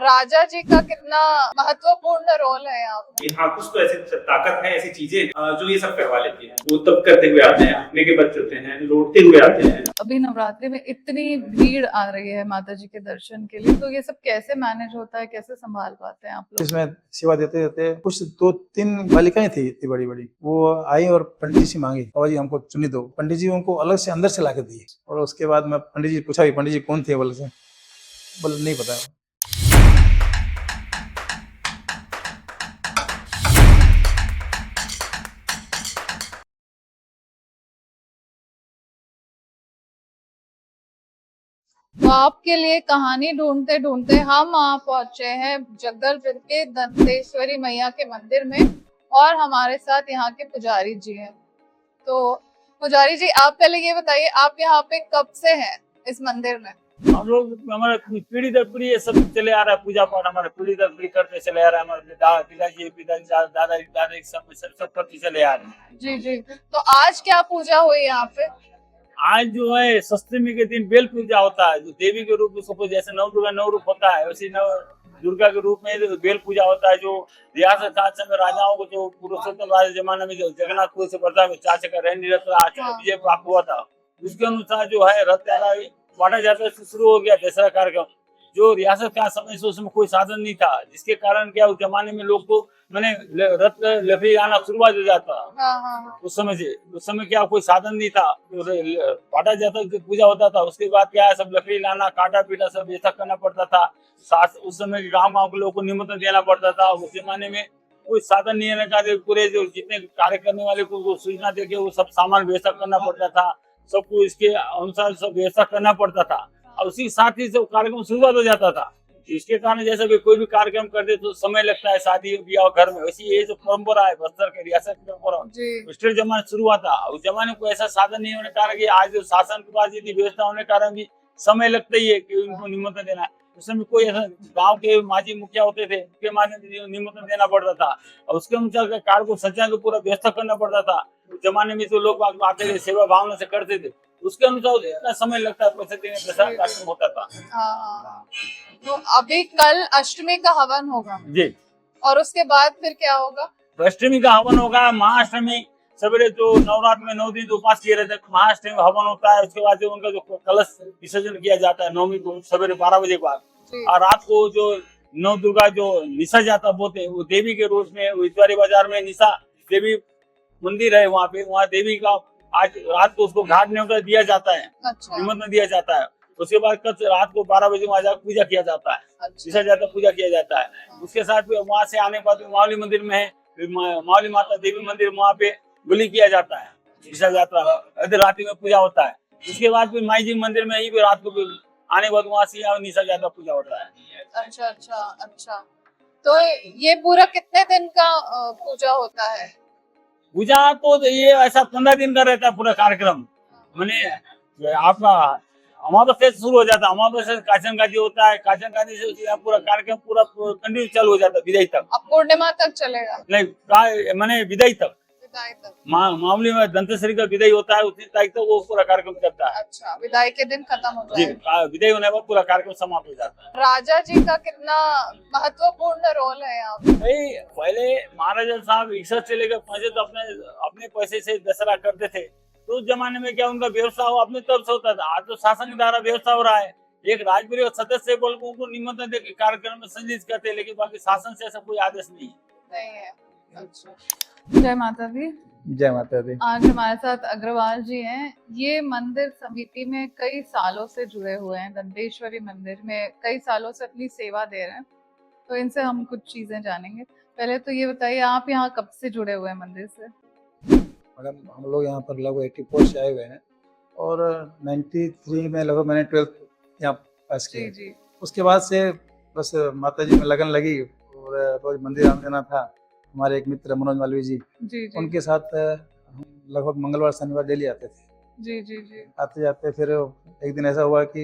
राजा जी का कितना महत्वपूर्ण रोल है यहाँ पे। हाँ, कुछ तो ऐसी ताकत है, ऐसी चीजें जो ये सब करवा लेती है। वो तब करते हुए आते हैं, अपने के बच्चे होते हैं, लौटते हुए आते हैं। अभी नवरात्रि में इतनी भीड़ आ रही है माता जी के दर्शन के लिए, तो ये सब कैसे मैनेज होता है, कैसे संभाल पाते हैं आप लोग? इसमें सेवा देते देते कुछ 2-3 बालिकाएं थी इतनी बड़ी बड़ी, वो आई और पंडित जी से मांगी, बाबा जी हमको चुन्नी दो। पंडित जी उनको अलग से अंदर से ला के दिए, और उसके बाद मैं पंडित जी पूछा, पंडित जी कौन थे? बोले नहीं पता। तो आपके लिए कहानी ढूंढते ढूंढते हम वहाँ पहुंचे हैं जगदलपुर के दंतेश्वरी मैया के मंदिर में, और हमारे साथ यहाँ के पुजारी जी हैं। तो पुजारी जी, आप पहले ये बताइए, आप यहाँ पे कब से हैं इस मंदिर में? हम लोग हमारा पीढ़ी दर पीढ़ी ये सब चले आ रहा है, पूजा पाठ हमारे पीढ़ी दर पीढ़ी करते चले आ रहा है। हमारे पिताजी दादाजी सब करते चले आ रहे हैं। जी जी। तो आज क्या पूजा हुई यहाँ पे? आज जो है सप्तमी के दिन बेल पूजा होता है, जो देवी के रूप में, जैसे नव दुर्गा नव रूप होता है, वैसे नव दुर्गा के रूप में बेल पूजा होता है। जो रियासत शासन में राजाओं को, जो पुरुषोत्तम राजा जमाने में जो जगन्नाथपुर से बर्दा में चाचा का रहनी विजय प्राप्त हुआ था, उसके अनुसार जो है रथ यात्रा बांटा जाता से शुरू हो गया दशहरा कार्यक्रम। जो रियासत का समय से उसमें कोई साधन नहीं था, जिसके कारण क्या उस जमाने में लोग को मैंने रथ लकड़ी आना शुरुआत हो जाता। हाँ। उस समय क्या कोई साधन नहीं था, तो बांटा जाता, पूजा होता था। उसके बाद क्या है, सब लकड़ी लाना, काटा पीटा सब ऐसा करना पड़ता था। उस समय गाँव के लोगों को निमंत्रण देना पड़ता था। उस जमाने में कोई साधन नहीं रहने का, पूरे जो जितने कार्य करने वाले को सूचना देके वो सब सामान व्यवस्था करना पड़ता था, सबको इसके अनुसार सब व्यवस्था करना पड़ता था, और उसी साथ ही सब कार्यक्रम शुरुआत हो जाता था। इसके कारण जैसे भी कोई भी कार्यक्रम करते तो समय लगता है, शादी ब्याह घर में, वैसे ये जो परंपरा है बस्तर के रियासत की परंपरा, पिछले जमाने शुरू हुआ था। उस जमाने को ऐसा साधन नहीं होने कारण कि आज जो शासन के पास यदि व्यवस्था होने के कारण भी समय लगता ही है कि उनको निमंत्रण देना है। उस समय कोई ऐसा गांव के माजी मुखिया होते थे, उनके माध्यम से निमंत्रण देना पड़ता था, और उसके अनुसार कार्य को संचालन को पूरा व्यवस्था करना पड़ता था। उस जमाने में तो लोग आते थे, सेवा भावना से करते थे, उसके अनुसार इतना समय लगता है, पैसे देने दशहरा कार्यक्रम होता था। तो अभी कल अष्टमी का हवन होगा जी, और उसके बाद फिर क्या होगा? अष्टमी का हवन होगा। महाअष्टमी सवेरे जो नवरात्र में 9 दिन उपवास किए रहते हैं, महाअष्टमी हवन होता है। उसके बाद जो उनका जो कलश विसर्जन किया जाता है नवमी को सवेरे 12 बजे के बाद, और रात को जो नव दुर्गा जो निशा जाता बोलते हैं, वो देवी के रूप में इतवारी बाजार में निशा देवी मंदिर है, वहाँ देवी का आज रात को उसको घाट न्योता दिया जाता है, निमंत्रण दिया जाता है। उसके बाद कल रात को 12 बजे वहाँ जाकर पूजा किया जाता है, निशा जाता पूजा किया जाता है। उसके साथ वहाँ से आने के बाद मावली मंदिर में है, मावली माता देवी मंदिर, वहाँ पे बलि किया जाता है, निशा यात्रा रात्रि में पूजा होता है। उसके बाद फिर माई जी मंदिर में ही रात को आने के बाद वहाँ से निशा यात्रा पूजा होता है। अच्छा। तो ये पूरा कितने दिन का पूजा होता है? पूजा तो ये ऐसा 15 दिन का रहता है पूरा कार्यक्रम। मैंने आपका अमावस्या से शुरू हो जाता है, अमावस्या से काचन गाजी होता है, काचन गाजी से पूरा कार्यक्रम पूरा कंटिन्यू चालू हो जाता है विदाई तक। अब पूर्णिमा तक चलेगा? नहीं, मैंने विदाई तक मामूली में दंतेश्वरी का विदाई होता है, उतनी तारीख तक वो पूरा कार्यक्रम चलता है। अच्छा, विदाई के दिन खत्म हो जाएगा? जी, विदाई होने के बाद पूरा कार्यक्रम समाप्त हो जाता है। राजा जी का कितना महत्वपूर्ण रोल है यहाँ पे? पहले महाराजा साहब 61 से लेकर 65 अपने पैसे से दशहरा करते थे। तो उस जमाने में क्या उनका व्यवस्था हो अपने तरफ से होता था। आज तो शासन के द्वारा व्यवस्था हो रहा है, एक राजपरिवार सदस्य बोल को उनको निमंत्रण देकर कार्यक्रम में संलिप्त करते हैं, लेकिन बाकी शासन से ऐसा कोई आदेश नहीं है। अच्छा। जय माता दी। जय माता दी। आज हमारे साथ अग्रवाल जी हैं। ये मंदिर समिति में कई सालों से जुड़े हुए हैं, दंतेश्वरी मंदिर में कई सालों से अपनी सेवा दे रहे हैं, तो इनसे हम कुछ चीजें जानेंगे। पहले तो ये बताइए, आप यहाँ कब से जुड़े हुए हैं मंदिर से? मैडम, हम लोग यहाँ पर लगभग 84 से आए हुए हैं, और 93 में लगभग मैंने 12th यहाँ पास किया। जी। उसके बाद से बस माता जी में लगन लगी, और रोज मंदिर आना जाना था। हमारे एक मित्र मनोज मालवीय जी, उनके साथ हम लगभग मंगलवार शनिवार डेली आते थे। जी। आते जाते फिर एक दिन ऐसा हुआ कि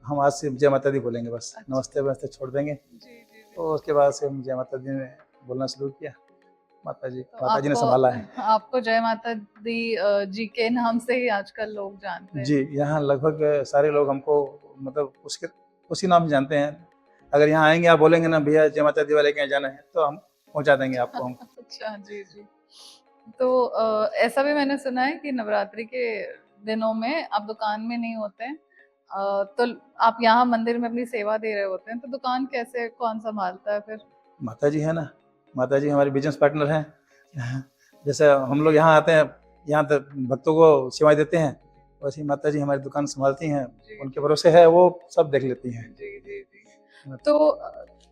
हम आज से जय माता दी बोलेंगे, बस नमस्ते छोड़ देंगे। तो उसके बाद से हम जय माता दी में बोलना शुरू किया। माता जी ने संभाला है। आपको जय माता दी जी के नाम से ही आजकल लोग जानते हैं? जी, यहाँ लगभग सारे लोग हमको मतलब उसी नाम से जानते हैं। अगर यहाँ आएंगे आप बोलेंगे ना भैया जय माता दी वाले के यहाँ जाना है तो हम पहुँचा देंगे आपको हम। अच्छा जी जी। तो ऐसा भी मैंने सुना है कि नवरात्रि के दिनों में आप दुकान में नहीं होते हैं, तो आप यहाँ मंदिर में अपनी सेवा दे रहे होते हैं, तो दुकान कैसे कौन संभालता है फिर? माता जी है ना, माता जी हमारे बिजनेस पार्टनर हैं। जैसे हम लोग यहाँ आते हैं, यहाँ तक भक्तों को सेवाएं देते हैं, वैसे ही माता जी हमारी दुकान संभालती हैं, उनके भरोसे है, वो सब देख लेती हैं। जी जी जी। तो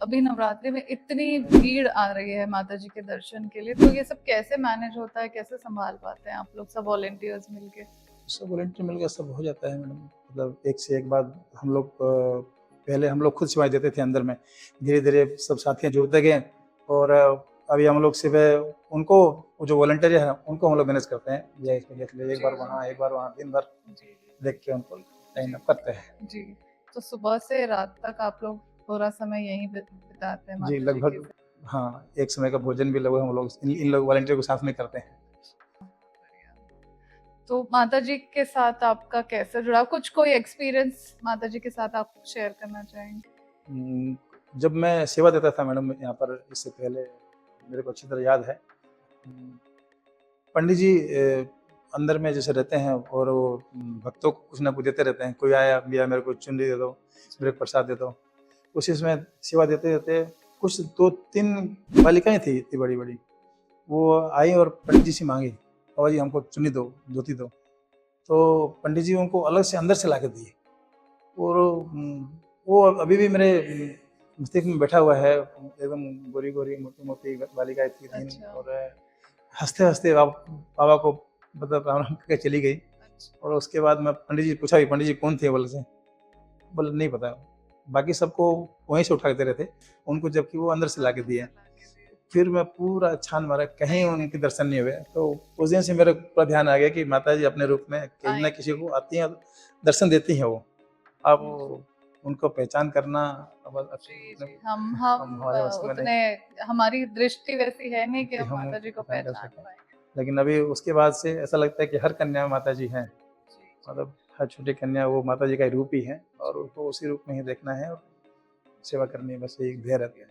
अभी नवरात्रि में इतनी भीड़ आ रही है माता जी के दर्शन के लिए, तो ये सब कैसे मैनेज होता है, कैसे संभाल पाते हैं आप लोग सब वॉलेंटियर्स मिलके? सब वॉलेंटियर मिलकर सब हो जाता है मैडम, मतलब एक से एक बात। हम लोग पहले हम लोग खुद सेवाएं देते थे अंदर में, धीरे धीरे सब साथियाँ जुड़ते गए और अभी हम लोग सिर्फ उनको जो वॉलंटियर है उनको हम लोग मैनेज करते हैं, ये देख ले, एक बार वहाँ दिन भर देख के उनको लाइन अप करते हैं। जी, तो सुबह से रात तक आप लोग पूरा समय यहीं बिताते हैं? जी लगभग हाँ, एक समय का भोजन भी लगभग हम लोग इन लोग वॉलंटियर के साथ में करते हैं। तो माता जी के साथ आपका कैसे जुड़ा, कुछ कोई एक्सपीरियंस माता जी के साथ आप शेयर करना चाहेंगे? जब मैं सेवा देता था मैडम यहाँ पर, इससे पहले मेरे को अच्छी तरह याद है, पंडित जी अंदर में जैसे रहते हैं और वो भक्तों को कुछ ना कुछ देते रहते हैं। कोई आया भैया मेरे को चुनरी दे दो, मेरे को प्रसाद दे दो, उसी में सेवा देते देते कुछ 2-3 बालिकाएं थी इतनी बड़ी बड़ी, वो आई और पंडित जी से मांगी, बाबा जी हमको चुन्नी दो, धोती दो। तो पंडित जी उनको अलग से अंदर से ला के दिए, और वो अभी भी मेरे मस्तिष्क में बैठा हुआ है। एकदम गोरी गोरी मोटी मोटी बालिकाएं थी। अच्छा। और हंसते हंसते बाबा को मतलब राम राम करके चली गई। और उसके बाद मैं पंडित जी पूछा भी, पंडित जी कौन थे? बोले नहीं पता। बाकी सबको वहीं से उठा के दे रहे थे उनको, जबकि वो अंदर से ला के दिए। फिर मैं पूरा छान मारा, कहीं उनके दर्शन नहीं हुए। तो उस दिन से मेरे पूरा ध्यान आ गया कि माता जी अपने रूप में कहीं ना किसी को आती हैं, दर्शन देती हैं वो। अब उनको पहचान करना हम उतने, हमारी दृष्टि वैसी है नहीं कि हम माता जी को पहचान पाए। लेकिन अभी उसके बाद से ऐसा लगता है कि हर कन्या माता जी हैं, मतलब हर छोटी कन्या वो माता जी का रूप ही है, और उनको उसी रूप में ही देखना है और सेवा करनी है, बस यही ध्येय रहती है।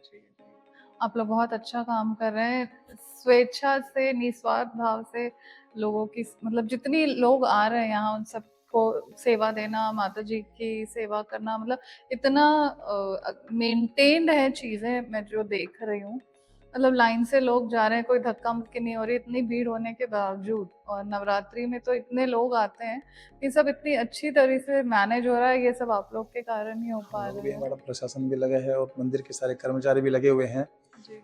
आप लोग बहुत अच्छा काम कर रहे हैं, स्वेच्छा से, निस्वार्थ भाव से लोगों की, मतलब जितनी लोग आ रहे हैं यहाँ उन सबको सेवा देना, माता जी की सेवा करना, मतलब इतना मेंटेन्ड है चीज़ें। मैं जो देख रही हूँ, मतलब लाइन से लोग जा रहे हैं, कोई धक्का मुक्की नहीं हो रही, इतनी भीड़ होने के बावजूद। और नवरात्रि में तो इतने लोग आते हैं, ये सब इतनी अच्छी तरह से मैनेज हो रहा है, ये सब आप लोग के कारण ही हो पा रहे हैं। हमारा प्रशासन भी लगा है और मंदिर के सारे कर्मचारी भी लगे हुए हैं,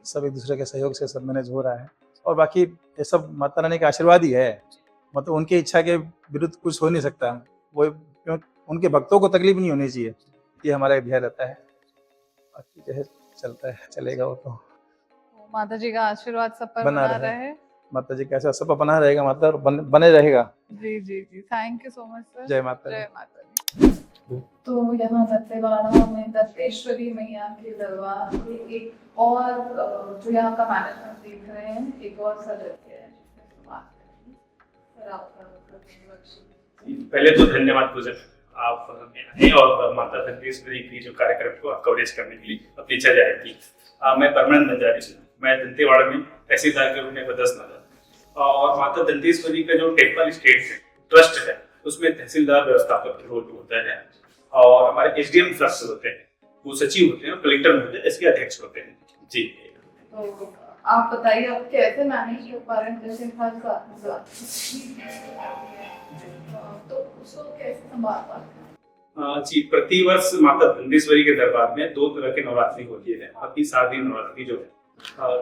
सब एक दूसरे के सहयोग से सब मैनेज हो रहा है। और बाकी ये सब माता रानी का आशीर्वाद ही है, मतलब उनकी इच्छा के विरुद्ध कुछ हो नहीं सकता। वो उनके भक्तों को तकलीफ नहीं होनी चाहिए, ये हमारा ध्येय रहता है। बाकी जो है चलता है, चलेगा वो तो। माता जी का आशीर्वाद सब पर बना बना रहे। रहे। माता जी कैसा सब बना रहेगा, माता और बने रहेगा। जी जी जी, thank you so much sir. जय माता दी। जय माता दी। तो यहाँ दंतेवाड़ा में दंतेश्वरी मैया के दरबार में एक और जो यहाँ का मैनेजमेंट देख रहे हैं, एक और सदस्य है जिसमें बात करेंगे। सर आपका पहले तो धन्यवाद पूजन, आप आए और माता दंतेश्वरी की जो कार्यक्रम को कवरेज करने के लिए अपनी इच्छा जाहिर की। मैं परमानंद बंजारी हूँ, मैं दंतेवाड़ा में तहसीलदार के रूप में पदस्थ हूँ। और माता दंतेश्वरी का जो टेम्पल स्टेट है, ट्रस्ट है, उसमें तहसीलदार व्यवस्थापक रोल होता है, और हमारे एसडीएम सदस्य होते हैं, वो सचिव होते हैं, और कलेक्टर होते हैं, इसके अध्यक्ष होते हैं। जी तो आप बताइए, आप कैसे मैनेज कर पा रहे हैं? जैसे तो उसको कैसे संभाल पाते हैं? जी, प्रतिवर्ष माता दंतेश्वरी के दरबार में 2 तरह की नवरात्रि होती है। अभी शारदीय नवरात्रि जो है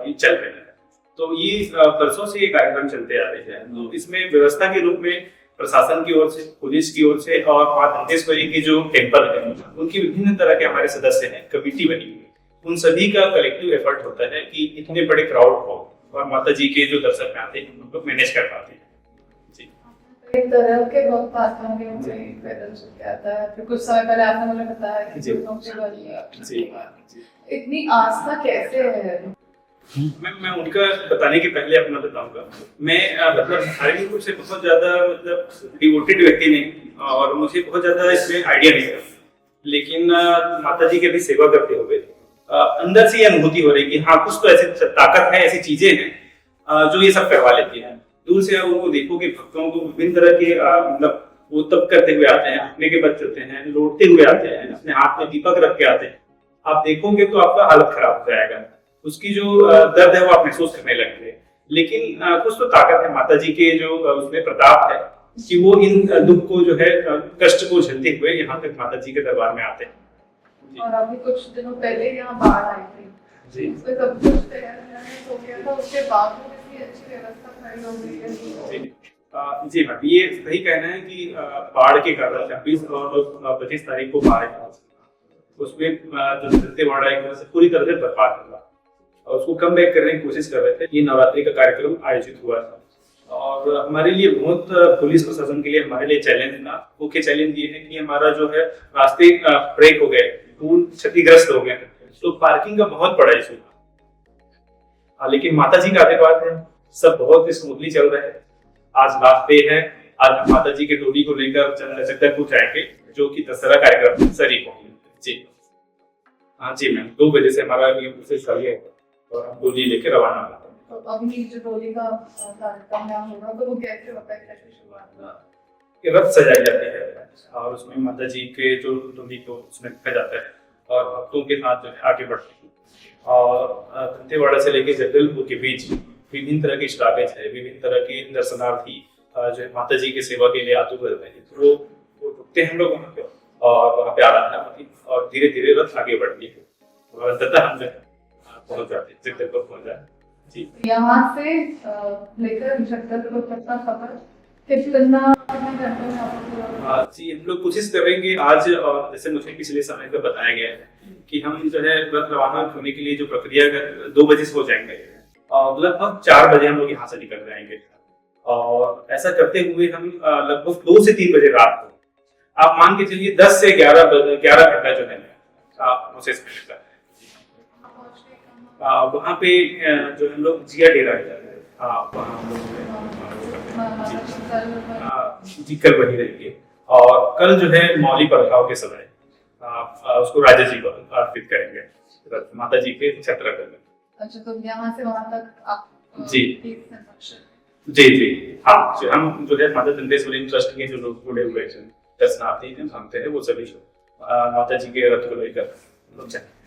ये चल रही है, तो ये वर्षों से ये कार्यक्रम चलते आ रहे हैं। तो इसमें व्यवस्था के रूप में प्रशासन की ओर से, पुलिस की ओर से, और मां दंतेश्वरी की जो टेम्पल है उनकी विभिन्न तरह के हमारे सदस्य हैं, कमेटी बनी हुई है, उन सभी का कलेक्टिव एफर्ट होता है कि इतने बड़े क्राउड को और माता जी के जो दर्शन में आते हैं उनको मैनेज कर पाते हैं। जी, एक तरह के वक्त आता है पैदल चल के आता है, फिर कुछ समय पहले आपने मुझे बताया कि जी। जी, इतनी आस्था कैसे है? मैं उनका बताने के पहले अपना बताऊंगा। मैं मतलब शारीरिक रूप से बहुत ज्यादा मतलब डिवोटेड व्यक्ति नहीं, और मुझे बहुत ज्यादा इसमें आइडिया नहीं था, लेकिन माता जी की भी सेवा करते हुए अंदर से ये अनुभूति हो रही कि हाँ कुछ तो ऐसी ताकत है, ऐसी चीजें हैं जो ये सब करवा लेती हैं। दूर से आप उनको देखो कि भक्तों को विभिन्न तरह के मतलब वो तप करते हुए आते हैं, अपने के बच होते हैं, लौटते हुए आते हैं, अपने हाथ में दीपक रख के आते हैं। आप देखोगे तो आपका हालत खराब हो जाएगा, उसकी जो दर्द है वो आप महसूस करने लगेंगे। लेकिन कुछ तो ताकत है माता जी के जो उसमें प्रताप है कि वो इन दुख को जो है कष्ट को झेलते हुए यहाँ तक माता जी के दरबार में आते हैं। और अभी कुछ दिनों पहले यहाँ बाढ़ आई थी जी उसमें सब कुछ तैयार हो गया था, उसके बाद में इतनी अच्छी व्यवस्था खड़ी हो गई है। जी मैम, ये सही कहना है कि बाढ़ के कारण 26 और 25 तारीख को बाढ़ आई, उसमें जो दंतेवाड़ा है पूरी तरह से बर्बाद हुआ और उसको कम बैक करने की कोशिश कर रहे थे। ये नवरात्रि का कार्यक्रम आयोजित हुआ था और हमारे लिए बहुत पुलिस प्रशासन के लिए हमारे लिए चैलेंज था। मुख्य चैलेंज ये है कि हमारा जो है रास्ते ब्रेक हो गए, पुल क्षतिग्रस्त हो गए, तो पार्किंग का बहुत बड़ा इशू था। लेकिन माता जी का आशीर्वाद है, सब बहुत स्मूथली चल रहा है। आज लास्ट डे है, आज माता जी के डोली को लेकर जगदलपुर जाएंगे जो कि दशहरा कार्यक्रम सरी को। जी हाँ जी मैम, 2 बजे से हमारा ये प्रोसेस चल है और हम डोली लेके रवाना होगा। तो अभी जो डोली का कार्यक्रम यहाँ होगा तो वो कैसे होता है, कैसे शुरुआत? रथ सजाई जाती है और उसमें माता जी के जो डोली को उसमें रखा जाता है और भक्तों के साथ जो है आगे बढ़ते हैं। और दंतेवाड़ा से लेके जगदलपुर के बीच विभिन्न तरह के स्टॉपेज है, विभिन्न तरह के दर्शनार्थी जो है माता जी की सेवा के लिए आतुर रहते हैं, तो वो रुकते हैं हम लोग वहाँ पे और वहाँ पे आराधना होती और धीरे धीरे रथ आगे बढ़ती है और अंततः हम जो है पहुंच जाते हैं, जगदलपुर पहुंच जाते हैं। जी यहाँ से लेकर जगदलपुर तक का सफर कितने घंटों में आपको पूरा होगा? जी हम लोग कोशिश करेंगे आज, और जैसे मुझे पिछले समय में बताया गया है कि हम जो है रथ रवाना होने के लिए जो प्रक्रिया 2 बजे से हो जाएंगे और लगभग 4 बजे हम लोग यहाँ से निकल जाएंगे और ऐसा करते हुए हम लगभग 2 से 3 बजे रात को आप मान के चलिए 10 से 11 घंटा जो है आप प्रोसेस करेगा। वहाँ पे जो हम लोग जिया डेरा जी कल बनी रहेंगे और कल जो है मौली प्रथाओं के समय उसको राजा जी को अर्पित करेंगे माता जी के छत्र में। अच्छा, तो यहाँ से वहाँ तक आप जी जी हाँ, हम जो है माता दंतेश्वरी ट्रस्ट के जो लोग जुड़े हुए हैं दर्शनार्थी हैं भागते हैं वो सभी माता जी के रथ को लेकर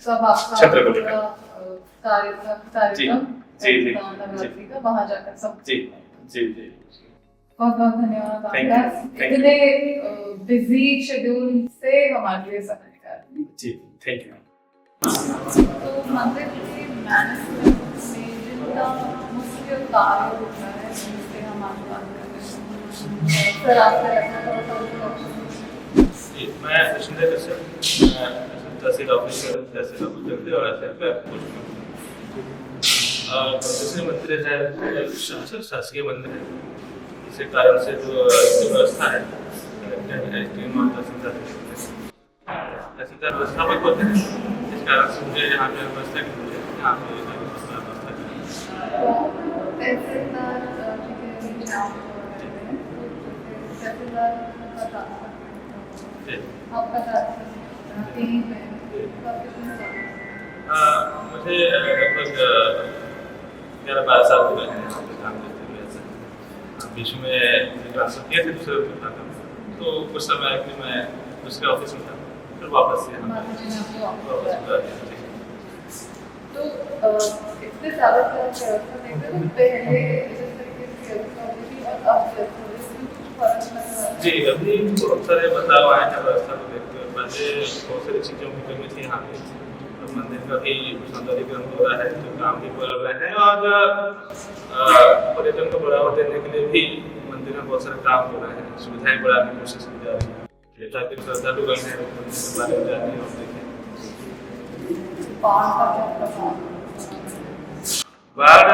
सब आपका छत्र को लेकर कार्यक्रम जी जी नवरात्रि का वहाँ जाकर सब जी जी जी बहुत बहुत धन्यवाद Thank आपका you. इतने बिजी शेड्यूल से हमारे लिए समय निकालने। जी थैंक यू। तो मंदिर के मैनेजमेंट में जिनका मुख्य कार्य होता है जिससे हम आज बात कर रहे हैं, सर आपका मैं सुंदर तहसील ऑफिसर मंदिर है, शासकीय मंदिर है, इसी कारण से जो व्यवस्था है तहसीलदार व्यवस्थापक होते हैं, इस कारण से मुझे यहाँ पे व्यवस्था की मुझे यहाँ पे मुझे लगभग 11-12 साल हो गए हैं यहाँ पे काम करते हुए। बीच में ट्रांसफर किया था दूसरे ऑफिस में था, तो कुछ समय के मैं दूसरे ऑफिस में था, फिर वापस से तो इतने सालों से व्यवस्था देखते तो पहले जिस तरीके से व्यवस्था होती थी और अब जी अभी बहुत सारे बदलाव आए हैं व्यवस्था को देखते हुए। पहले बहुत सारी चीज़ों की कमी थी यहाँ पे, तो मंदिर का भी सौंदर्यीकरण हो रहा है, तो काम भी बढ़ रहे हैं और पर्यटन को बढ़ावा देने के लिए भी मंदिर में बहुत सारे काम हो रहे हैं, सुविधाएं बढ़ाने की कोशिश की जा रही है ताकि श्रद्धालुगण हैं मंदिर के बारे में जाने और देखें। बाढ़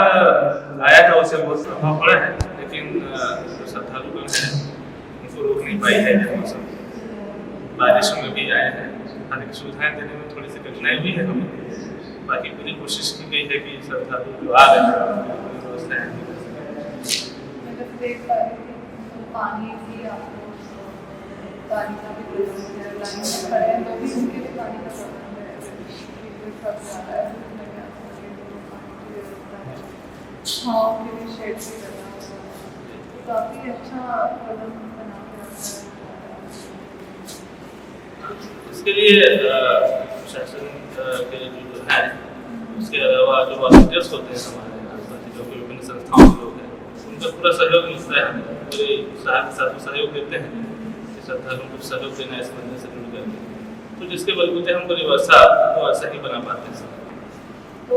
आया था, उससे बहुत प्रभाव पड़ा है, लेकिन जो श्रद्धालुगण हैं उनको रोक नहीं पाई है। मौसम बारिशों में भी आए हैं, हालांकि सुविधाएं देने में थोड़ी सी कठिनाई भी है हमें, बाकी पूरी कोशिश की गई है कि श्रद्धालु जो आ रहे हैं व्यवस्थाएं पानी का भी प्रबंध है, लाइन में खड़े हैं तो भी उनके लिए पानी का प्रबंध है, कोई थक जा रहा है धूप में क्या करें, तो पानी की व्यवस्था है, छाँव के लिए शेड भी लगा हुआ है, तो काफ़ी अच्छा प्रबंध बना के रखा है। इसके लिए प्रशासन के जो है, उसके अलावा जो वॉलंटियर्स होते हैं हमारे आसपास जो कि विभिन्न संस्थाओं के लोग हैं, उनका पूरा सहयोग मिलता है, पूरे उत्साह के साथ सहयोग देते हैं। श्रद्धालुओं को सहयोग देना इस मंदिर से जुड़ करके, तो जिसके बलबूते हमको व्यवस्था वो ऐसा ही बना पाते हैं। तो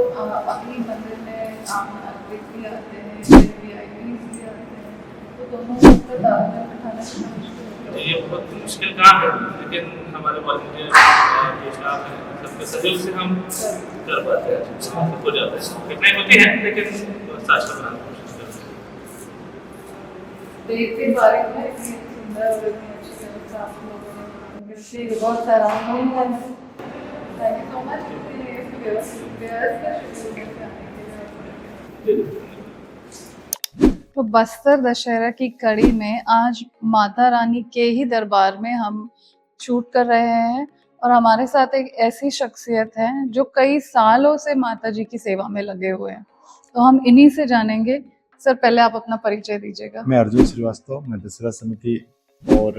अभी मंदिर में आम नागरिक भी आते हैं, VIPs भी आते हैं, तो दोनों को तालमेल बिठाना कितना मुश्किल होता है? ये बहुत मुश्किल काम है, लेकिन हमारे वॉलंटियर जो स्टाफ है सबके सहयोग से हम कर पाते हैं, हो जाता है। कठिनाई होती है लेकिन व्यवस्था अच्छा बनाने की कोशिश करते हैं। देख के बारे में इतनी सुंदर और इतनी अच्छी व्यवस्था आप लोगों ने मंदिर से बहुत सराहनीय है। थैंक यू सो मच व्यवस्था शुरू करके। तो बस्तर दशहरा की कड़ी में आज माता रानी के ही दरबार में हम शूट कर रहे हैं और हमारे साथ एक ऐसी शख्सियत है जो कई सालों से माता जी की सेवा में लगे हुए हैं, तो हम इन्हीं से जानेंगे। सर पहले आप अपना परिचय दीजिएगा। मैं अर्जुन श्रीवास्तव, मैं दशहरा समिति और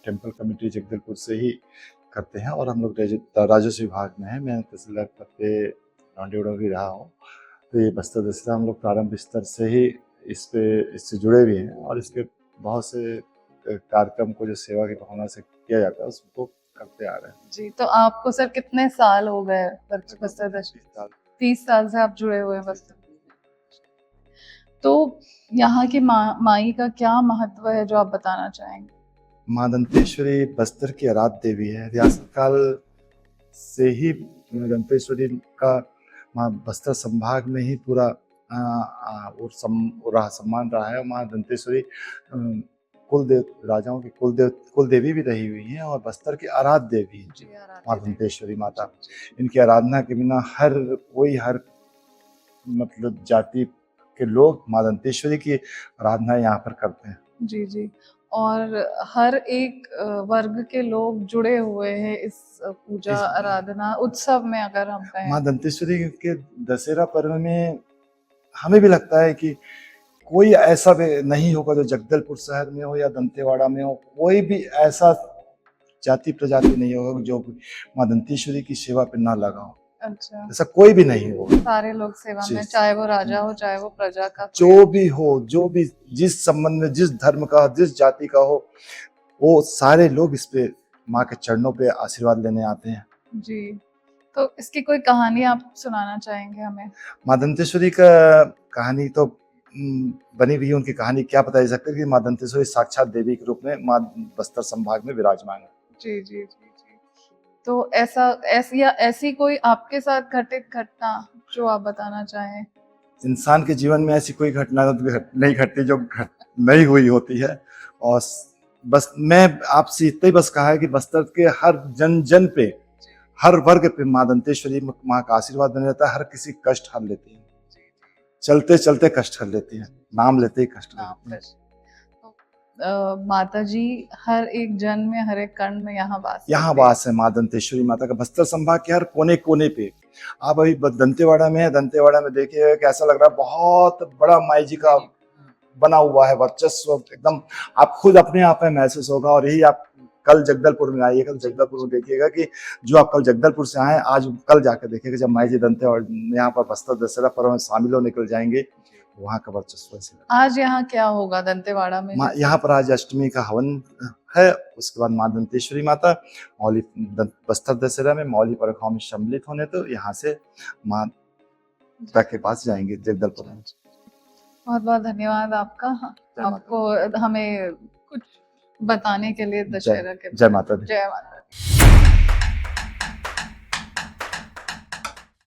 टेम्पल कमेटी जगदलपुर से ही करते हैं और हम लोग राजस्व विभाग में हैं। मैं तहसीलदार पद पे राउंडेवड़ा भी रहा हूँ। तो ये बस्तर दशहरा हम लोग प्रारंभ स्तर से ही इससे जुड़े हुए हैं और इसके बहुत से कार्यक्रम को जो सेवा की भावना से किया जाता है उसको करते आ रहे हैं। जी, तो आपको सर कितने साल हो गए बस्तर दशहरा? 30 साल से आप जुड़े हुए हैं बस्तर। तो यहाँ की माई का क्या महत्व है जो आप बताना चाहेंगे? माँ दंतेश्वरी बस्तर की आराध्य देवी है। रियासत काल से ही दंतेश्वरी का माँ बस्तर संभाग में ही पूरा सम्मान रहा है। माँ दंतेश्वरी राजाओं की कुल देवी भी रही हुई हैं और बस्तर की आराध्य देवी है माँ दंतेश्वरी माता। इनकी आराधना के बिना हर मतलब जाति के लोग माँ दंतेश्वरी की आराधना यहाँ पर करते हैं। जी जी, और हर एक वर्ग के लोग जुड़े हुए हैं इस पूजा आराधना उत्सव में। अगर हम कहें माँ दंतेश्वरी के दशहरा पर्व में हमें भी लगता है कि कोई ऐसा नहीं होगा जो जगदलपुर शहर में हो या दंतेवाड़ा में हो, कोई भी ऐसा जाति प्रजाति नहीं होगा जो माँ दंतेश्वरी की सेवा पे ना लगा हो। अच्छा, ऐसा कोई भी नहीं होगा। सारे लोग सेवा में, चाहे वो राजा हो चाहे वो प्रजा का, जो भी हो, जो भी जिस संबंध में, जिस धर्म का, जिस जाति का हो, वो सारे लोग इस पे माँ के चरणों पे आशीर्वाद लेने आते हैं। जी, तो इसकी कोई कहानी आप सुनाना चाहेंगे हमें? माँ दंतेश्वरी का कहानी तो बनी हुई है, उनकी कहानी क्या बताई जा सकती है कि माँ दंतेश्वरी साक्षात देवी के रूप में माँ बस्तर संभाग में विराजमान है। जी जी जी जी, तो ऐसी कोई आपके साथ घटित घटना जो आप बताना चाहें? इंसान के जीवन में ऐसी कोई घटना नहीं घटती जो नहीं हुई होती है। और बस मैं आपसे इतना ही बस कहा है कि बस्तर के हर जन पे, हर वर्ग पे माँ दंतेश्वरी माँ का आशीर्वाद बने रहता है। हर किसी कष्ट हर लेती है, चलते चलते कष्ट हर लेती है, नाम लेते ही कष्ट हर लेती है। माता जी हर एक जन में, हर एक कण में यहाँ वास है माँ दंतेश्वरी माता का। बस्तर संभाग के हर कोने कोने पे। आप अभी दंतेवाड़ा में है, दंतेवाड़ा में देखिए कैसा लग रहा है, बहुत बड़ा माई जी का बना हुआ है वर्चस्व एकदम, आप खुद अपने आप में महसूस होगा। और यही आप कल जगदलपुर में आइएगा, जगदलपुर में देखिएगा कि जो आप कल जगदलपुर से आए, आज कल जाकर देखिएगा जब माई जी दंतेवाड़ा यहाँ पर बस्तर दशहरा पर्व में शामिल हो निकल जाएंगे, वहाँ का वर्चस्व ऐसे। आज यहाँ क्या होगा दंतेवाड़ा में? यहाँ पर आज अष्टमी का हवन है, उसके बाद माँ दंतेश्वरी माता मौली बस्तर दशहरा में मौली परखाओं में सम्मिलित होने, तो यहाँ से माँ के पास जाएंगे जगदलपुर में। बहुत बहुत धन्यवाद आपका, आपको हमें कुछ बताने के लिए दशहरा के। जय माता दी। जय माता दी।